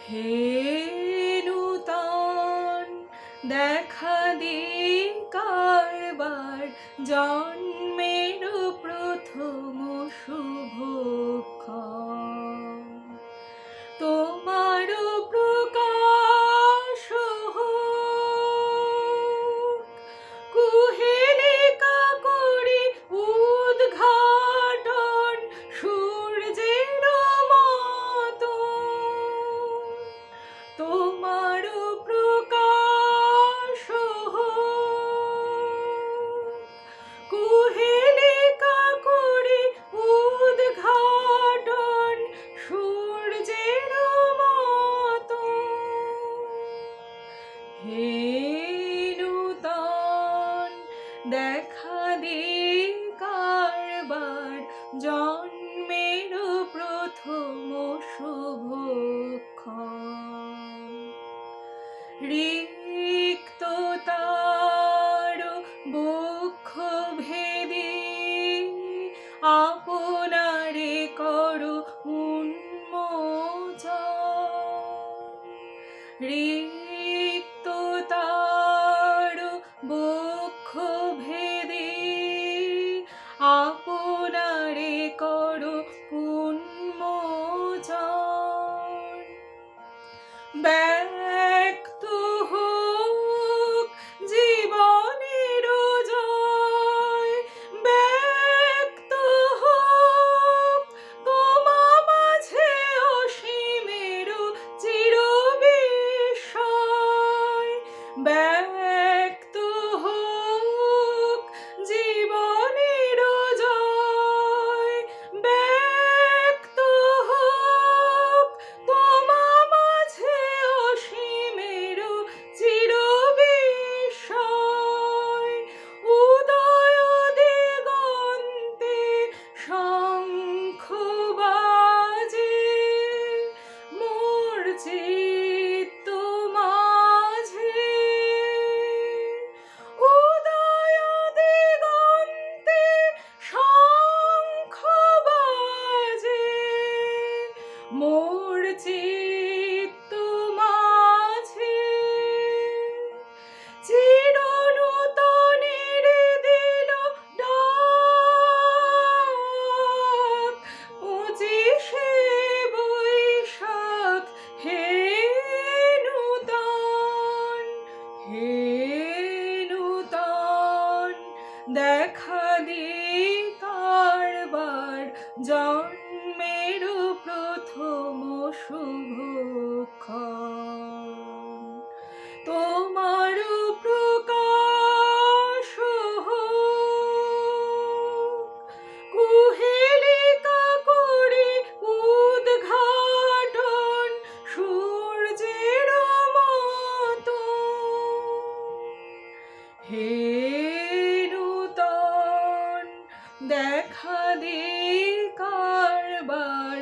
হে নূতন দেখা দে কারবার জন্মের প্রথম শুভক্ষণ তোমার প্রকাশ হোক কুহেলিকা করি উদ্ঘাটন সূর্যের মতো তোমার প্রকাশ হোক কুহেলিকা করি উদ্ঘাটন সূর্যের মতো হে নূতন দেখা দে কারবার জন্মের প্রথম শুভক্ষণ রিক্ততার বক্ষ ভেদে আপনারে করো উন্মোচন রিক্ততার বক্ষ ভেদে আপনারে করো উন্মোচন ব্যক্ত হোক জীবনের জয় ব্যক্ত হোক তোমা মাঝে অসীমের চিরবিস্ময় ব্যক্ত হোক জীবনের জয় ব্যক্ত হোক তোমা মাঝে অসীমের চিরবিস্ময় উদয় দিগন্তে শঙ্খ বাজে মোর চিত্ত মাঝে উদয় দিগন্তে শঙ্খ বাজে মোর চিত্ত মাঝে চির নূতনের দিল ডাক 25শে বৈশাখ হে নূতন দেখা দে কারবার জন্মের প্রথম শুভক্ষণ তোমার প্রকাশ হোক কুহেলিকা করি উদ্ঘাটন সূর্যের মতো হে নূতন দেখা দে কারবার